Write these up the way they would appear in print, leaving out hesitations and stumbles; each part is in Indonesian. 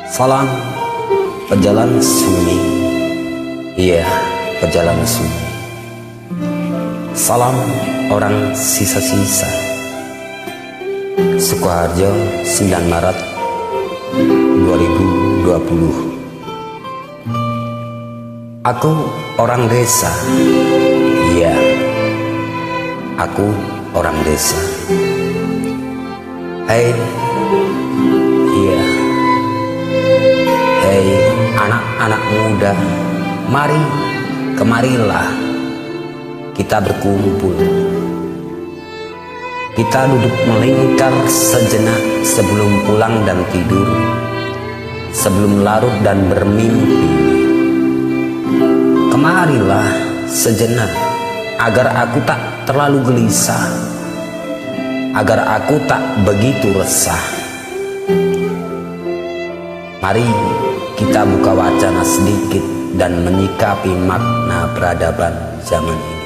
Salam pejalan sunyi. Iya, pejalan sunyi. Salam orang sisa-sisa. Sukoharjo, 9 Maret 2020. Aku orang desa. Iya, aku orang desa. Hei, iya. Hei anak-anak muda, kemarilah kita berkumpul. Kita duduk melingkar sejenak sebelum pulang dan tidur, sebelum larut dan bermimpi. Kemarilah sejenak agar aku tak terlalu gelisah, agar aku tak begitu resah. Mari kita buka wacana sedikit dan menyikapi makna peradaban zaman ini.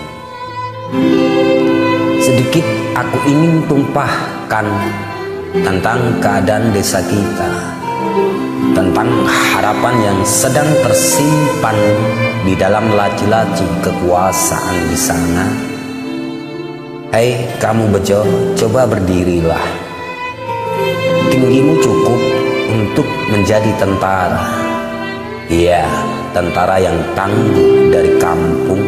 Sedikit aku ingin tumpahkan tentang keadaan desa kita, tentang harapan yang sedang tersimpan di dalam laci-laci kekuasaan di sana. Hei kamu bejo, coba berdirilah. Tinggimu cukup untuk menjadi tentara. Iya, tentara yang tangguh dari kampung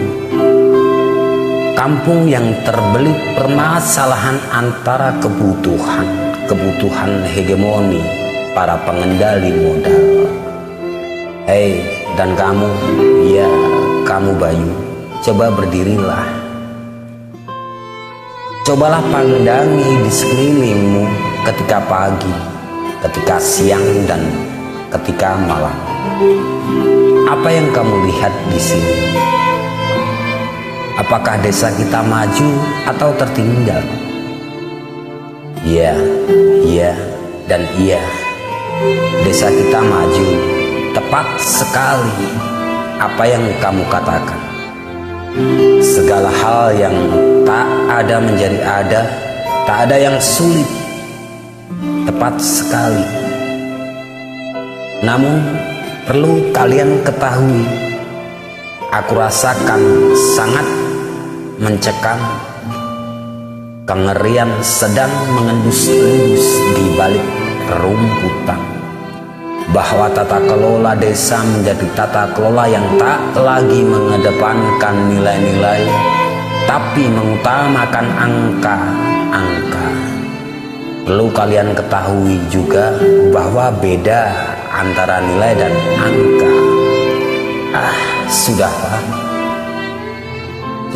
yang terbelit permasalahan antara kebutuhan hegemoni para pengendali modal. Hei, dan kamu, ya kamu Bayu, coba berdirilah. Cobalah pandangi di sekelilingmu ketika pagi, ketika siang, dan ketika malam. Apa yang kamu lihat di sini? Apakah desa kita maju atau tertinggal? Iya, dan iya. Desa kita maju. Tepat sekali apa yang kamu katakan. Segala hal yang tak ada menjadi ada, tak ada yang sulit. Tepat sekali. Namun perlu kalian ketahui, aku rasakan sangat mencekam. Kengerian sedang mengendus-endus di balik rerumputan, bahwa tata kelola desa menjadi tata kelola yang tak lagi mengedepankan nilai-nilai, tapi mengutamakan angka-angka. Perlu kalian ketahui juga bahwa beda antara nilai dan angka. Sudahlah.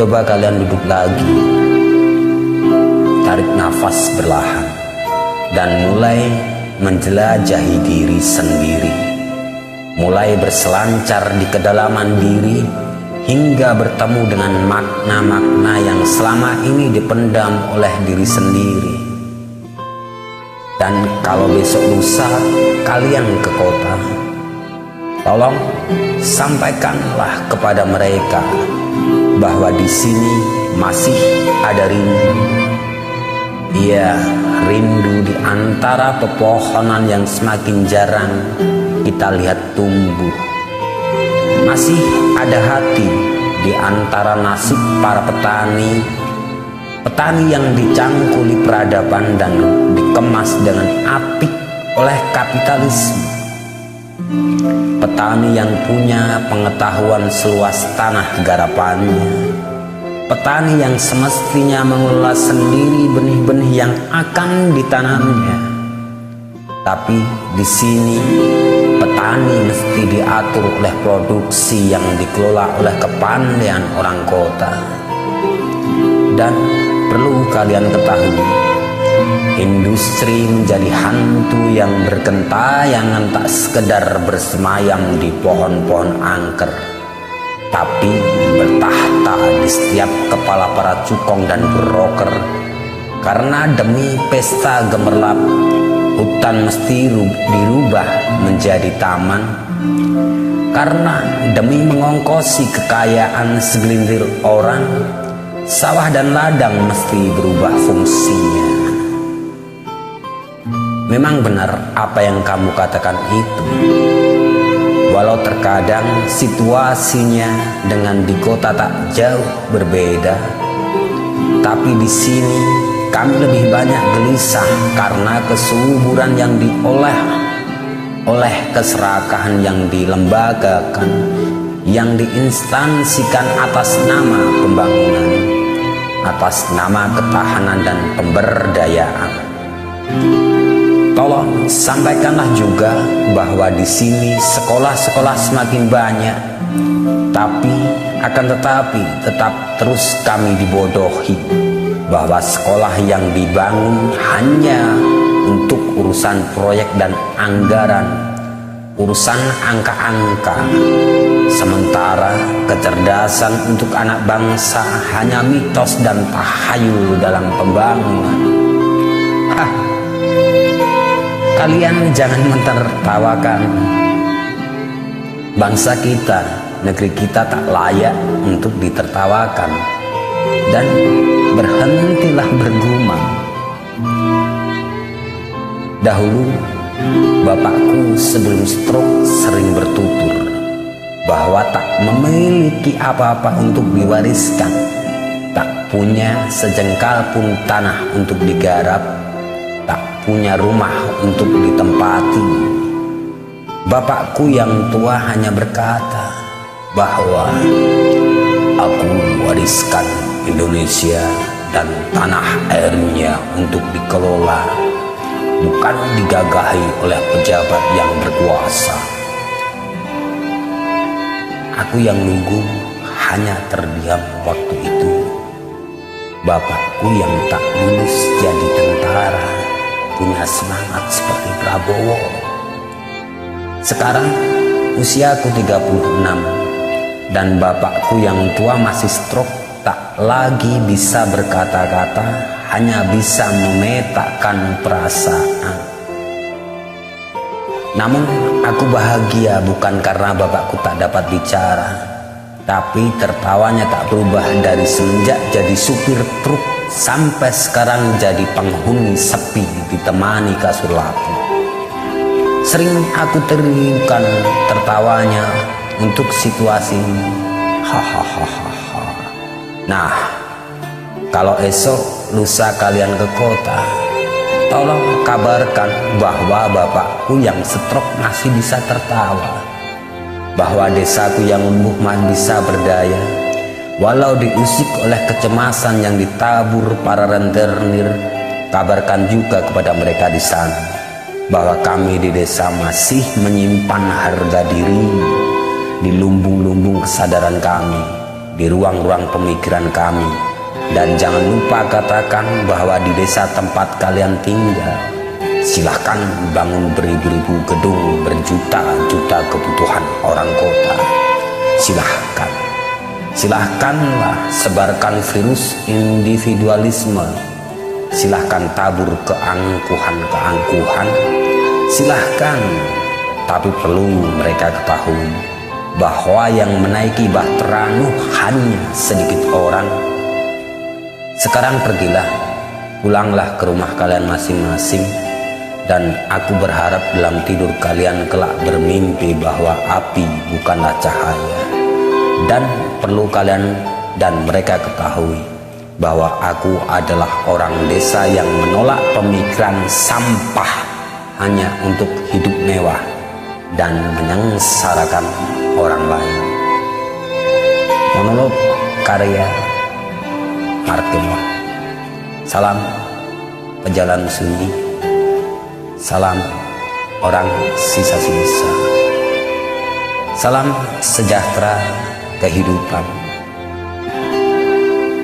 Coba kalian duduk lagi. Tarik nafas perlahan dan mulai menjelajahi diri sendiri. Mulai berselancar di kedalaman diri hingga bertemu dengan makna-makna yang selama ini dipendam oleh diri sendiri. Dan kalau besok lusa kalian ke kota, tolong sampaikanlah kepada mereka bahwa di sini masih ada rindu. Iya, rindu di antara pepohonan yang semakin jarang kita lihat tumbuh. Masih ada hati di antara nasib para petani yang dicangkuli peradaban dan dikemas dengan apik oleh kapitalisme. Petani yang punya pengetahuan seluas tanah garapannya. Petani yang semestinya mengelola sendiri benih-benih yang akan ditanamnya. Tapi di sini petani mesti diatur oleh produksi yang dikelola oleh kepandaian orang kota. Dan perlu kalian ketahui, industri menjadi hantu yang bergentayangan tak sekedar bersemayam di pohon-pohon angker, tapi bertahta di setiap kepala para cukong dan broker. Karena demi pesta gemerlap, hutan mesti dirubah menjadi taman. Karena demi mengongkosi kekayaan segelintir orang, sawah dan ladang mesti berubah fungsinya. memang benar apa yang kamu katakan itu. Walau terkadang situasinya dengan di kota tak jauh berbeda, tapi di sini kami lebih banyak gelisah karena kesuburan yang diolah oleh keserakahan yang dilembagakan, yang diinstansikan atas nama pembangunan, atas nama ketahanan dan pemberdayaan. Tolong sampaikanlah juga bahwa di sini sekolah-sekolah semakin banyak, tapi akan tetapi tetap terus kami dibodohi bahwa sekolah yang dibangun hanya untuk urusan proyek dan anggaran, urusan angka-angka, sementara kecerdasan untuk anak bangsa hanya mitos dan tahayul dalam pembangunan. Kalian jangan mentertawakan. Bangsa kita, negeri kita tak layak untuk ditertawakan. Dan berhentilah bergumam. Dahulu bapakku sebelum stroke sering bertutur bahwa tak memiliki apa-apa untuk diwariskan, tak punya sejengkal pun tanah untuk digarap, tak punya rumah untuk ditempati. Bapakku yang tua hanya berkata bahwa aku wariskan Indonesia dan tanah airnya untuk dikelola, bukan digagahi oleh pejabat yang berkuasa. Aku yang nunggu hanya terdiam waktu itu. Bapakku yang tak lulus jadi tentara punya semangat seperti Prabowo. Sekarang usiaku 36 dan bapakku yang tua masih stroke, tak lagi bisa berkata-kata, hanya bisa memetakan perasaan. Namun aku bahagia bukan karena bapakku tak dapat bicara, tapi tertawanya tak berubah dari semenjak jadi supir truk sampai sekarang jadi penghuni sepi ditemani kasur lapuk. Sering aku tirukan tertawanya untuk situasi ini. Hahaha. Nah, kalau esok lusa kalian ke kota, tolong kabarkan bahwa bapakku yang stroke masih bisa tertawa, bahwa desaku yang lumpuh masih bisa berdaya, walau diusik oleh kecemasan yang ditabur para rentenir. Kabarkan juga kepada mereka di sana bahwa kami di desa masih menyimpan harga diri di lumbung-lumbung kesadaran kami, di ruang-ruang pemikiran kami. Dan jangan lupa katakan bahwa di desa tempat kalian tinggal, silahkan bangun beribu-ribu gedung, berjuta-juta kebutuhan orang kota. Silahkanlah sebarkan virus individualisme, silahkan tabur keangkuhan, silahkan. Tapi perlu mereka ketahui bahwa yang menaiki bahtera Nuh hanya sedikit orang. Sekarang pergilah, pulanglah ke rumah kalian masing-masing, dan aku berharap dalam tidur kalian kelak bermimpi bahwa api bukanlah cahaya. Dan perlu kalian dan mereka ketahui bahwa aku adalah orang desa yang menolak pemikiran sampah hanya untuk hidup mewah dan menyengsarakan orang lain. Monolog karya Martino. Salam pejalan sunyi, salam orang sisa-sisa, salam sejahtera kehidupan.